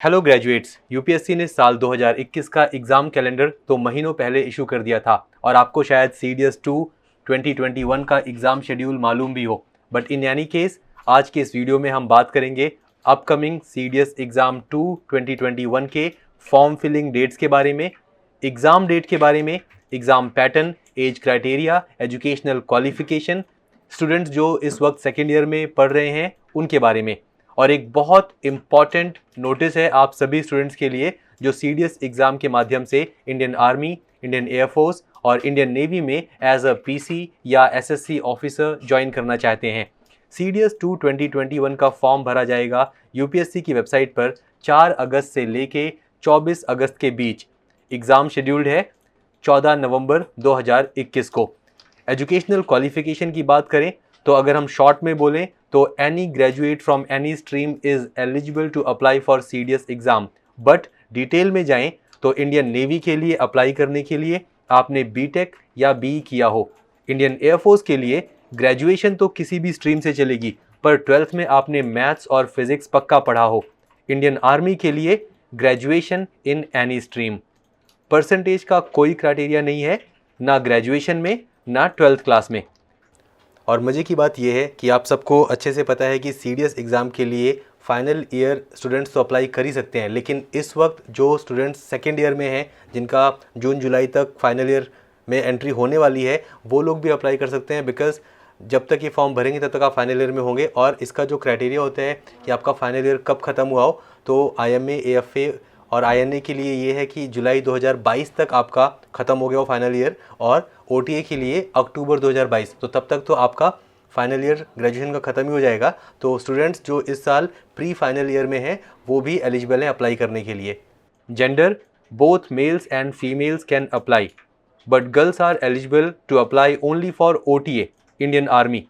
Hello graduates, UPSC ने साल 2021 का एग्ज़ाम कैलेंडर तो महीनों पहले इशू कर दिया था और आपको शायद सीडीएस 2 2021 का एग्ज़ाम शेड्यूल मालूम भी हो। बट इन एनी केस आज के इस वीडियो में हम बात करेंगे अपकमिंग सीडीएस एग्ज़ाम 2 2021 के फॉर्म फिलिंग डेट्स के बारे में, एग्ज़ाम डेट के बारे में, exam pattern, age criteria, educational qualification, students जो इस वक्त सेकेंड ईयर में पढ़ रहे हैं उनके बारे में। और एक बहुत इम्पॉर्टेंट नोटिस है आप सभी स्टूडेंट्स के लिए जो सीडीएस एग्ज़ाम के माध्यम से इंडियन आर्मी, इंडियन एयरफोर्स और इंडियन नेवी में एज अ पीसी या एसएससी ऑफिसर ज्वाइन करना चाहते हैं। सीडीएस 2 2021 का फॉर्म भरा जाएगा यूपीएससी की वेबसाइट पर 4 अगस्त से लेके 24 अगस्त के बीच। एग्ज़ाम शेड्यूल्ड है 14 नवंबर 2021 को। एजुकेशनल क्वालिफिकेशन की बात करें तो अगर हम शॉर्ट में बोलें तो any graduate from any stream is eligible to apply for CDS exam. But detail में जाएं तो इंडियन नेवी के लिए अप्लाई करने के लिए आपने बीटेक या बीई किया हो। इंडियन एयरफोर्स के लिए ग्रेजुएशन तो किसी भी स्ट्रीम से चलेगी पर 12th में आपने मैथ्स और फिजिक्स पक्का पढ़ा हो। इंडियन आर्मी के लिए graduation in any stream. Percentage का कोई क्राइटेरिया नहीं है, ना ग्रेजुएशन में ना 12th क्लास में। और मज़े की बात यह है कि आप सबको अच्छे से पता है कि सीडीएस एग्ज़ाम के लिए फाइनल ईयर स्टूडेंट्स तो अप्लाई कर ही सकते हैं, लेकिन इस वक्त जो स्टूडेंट्स सेकेंड ईयर में हैं जिनका जून जुलाई तक फाइनल ईयर में एंट्री होने वाली है वो लोग भी अप्लाई कर सकते हैं। बिकॉज जब तक ये फॉर्म भरेंगे तब तक आप फाइनल ईयर में होंगे और इसका जो क्राइटेरिया होता है कि आपका फाइनल ईयर कब ख़त्म हुआ हो, तो आईएमए, एएफए और आईएनए के लिए ये है कि जुलाई 2022 तक आपका ख़त्म हो गया हो फाइनल ईयर, और ओटीए के लिए अक्टूबर 2022, तो तब तक तो आपका फाइनल ईयर ग्रेजुएशन का ख़त्म ही हो जाएगा। तो स्टूडेंट्स जो इस साल प्री फाइनल ईयर में हैं वो भी एलिजिबल हैं अप्लाई करने के लिए। Gender, both males and females can apply but girls are eligible to apply only for OTA Indian Army.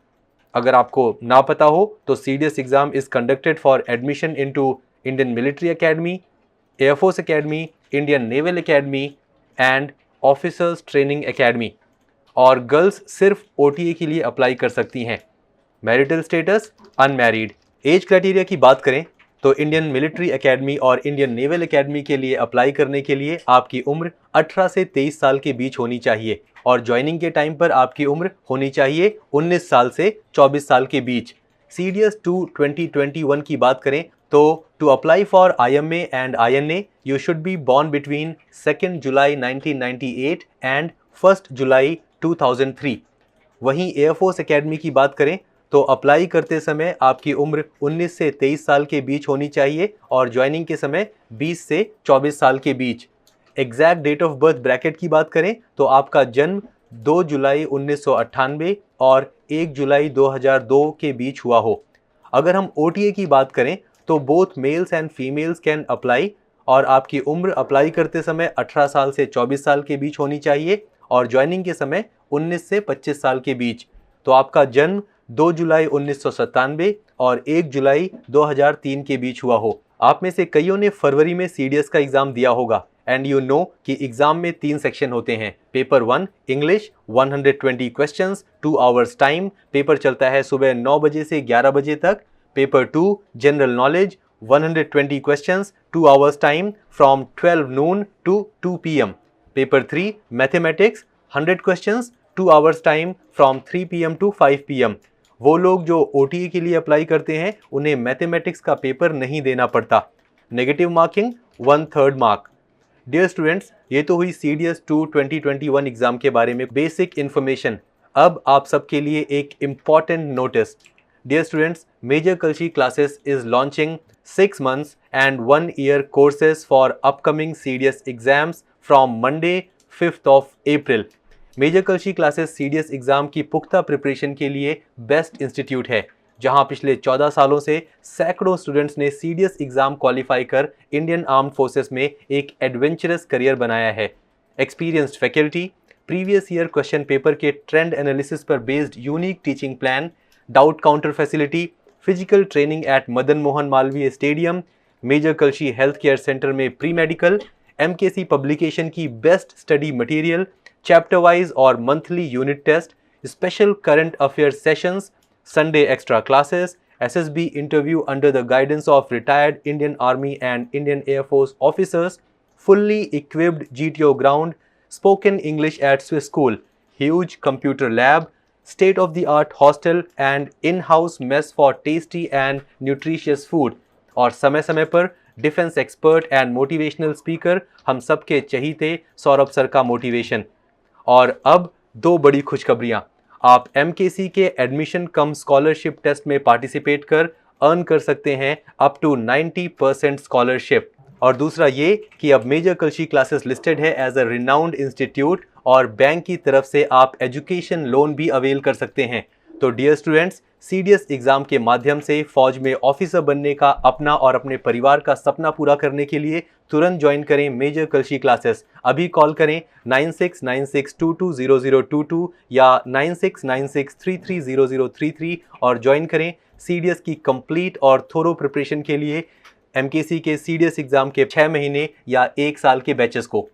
अगर आपको ना पता हो तो CDS exam is conducted for admission into Indian Military Academy, Air Force Academy, Indian Naval Academy and Officers Training Academy, और girls सिर्फ OTA के लिए अप्लाई कर सकती हैं। Marital status unmarried. Age criteria की बात करें तो इंडियन मिलिट्री एकेडमी और इंडियन नेवल एकेडमी के लिए अप्लाई करने के लिए आपकी उम्र 18 से 23 साल के बीच होनी चाहिए और ज्वाइनिंग के टाइम पर आपकी उम्र होनी चाहिए 19 साल से 24 साल के बीच। सीडीएस 2 2021 की बात करें तो to apply for IMA and INA you should be born between 2 July 1998 and 1 July 2003। वहीं एयरफोर्स एकेडमी की बात करें तो अप्लाई करते समय आपकी उम्र 19 से 23 साल के बीच होनी चाहिए और ज्वाइनिंग के समय 20 से 24 साल के बीच। Exact date of birth bracket की बात करें तो आपका जन्म 2 जुलाई 1998 और 1 जुलाई 2002 के बीच हुआ हो। अगर हम ओटीए की बात करें तो both males and females can apply और आपकी उम्र अप्लाई करते समय 18 साल से 24 साल के बीच होनी चाहिए और ज्वाइनिंग के समय 19 से 25 साल के बीच। तो आपका जन्म 2 जुलाई 1997 और 1 जुलाई 2003 के बीच हुआ हो। आप में से कईयों ने फरवरी में सीडीएस का एग्ज़ाम दिया होगा एंड यू नो कि एग्ज़ाम में 3 सेक्शन होते हैं। Paper 1 English 120 questions 2 hours time, paper चलता है सुबह 9 बजे से 11 बजे तक। Paper 2 general knowledge 120 questions 2 hours time from 12 noon to 2 PM। Paper 3 mathematics 100 questions 2 hours time from 3 PM to 5 PM। वो लोग जो ओटीए के लिए अप्लाई करते हैं उन्हें मैथमेटिक्स का पेपर नहीं देना पड़ता। Negative marking 1/3 mark. Dear students, ये तो हुई सीडीएस 2 2021 एग्जाम के बारे में बेसिक इन्फॉर्मेशन। अब आप सबके लिए एक important notice. Dear students, major Kalshi classes is launching 6 months and 1 year courses for upcoming CDS exams from Monday 5th of April। Major Kalshi classes CDS exam की पुख्ता प्रिपरेशन के लिए बेस्ट इंस्टीट्यूट है, जहां पिछले 14 सालों से सैकड़ों स्टूडेंट्स ने सीडीएस एग्ज़ाम क्वालिफाई कर इंडियन आर्म्ड फोर्सेस में एक एडवेंचरस करियर बनाया है। Experienced faculty, previous year question paper के ट्रेंड एनालिसिस पर based unique teaching plan, doubt counter facility, physical training at Madan Mohan Malviya stadium, major Kalshi health care centre में pre medical, MKC publication की best study material, chapter wise और monthly unit test, special current affair sessions, Sunday extra classes SSB interview under the guidance of retired Indian Army and Indian Air Force officers, fully equipped GTO ground, spoken English at Swiss school, huge computer lab, state-of-the-art hostel and in-house mess for tasty and nutritious food. और समय समय पर defence expert and motivational speaker हम सबके चहीते Saurabh sir का motivation. और अब दो बड़ी खुशखबरियां, आप MKC के एडमिशन कम स्कॉलरशिप टेस्ट में पार्टिसिपेट कर अर्न कर सकते हैं अप टू 90% स्कॉलरशिप। और दूसरा ये कि अब मेजर कल्शी क्लासेस लिस्टेड है एज अ रिनाउंड इंस्टीट्यूट और बैंक की तरफ से आप एजुकेशन लोन भी अवेल कर सकते हैं। तो डियर स्टूडेंट्स, CDS एग्जाम के माध्यम से फौज में ऑफिसर बनने का अपना और अपने परिवार का सपना पूरा करने के लिए तुरंत ज्वाइन करें मेजर कल्शी क्लासेस। अभी कॉल करें 9696220022 या 9696330033 और ज्वाइन करें CDS की कंप्लीट और थोरो प्रिपरेशन के लिए MKC के CDS एग्जाम के 6 महीने या 1 साल के बैचेस को।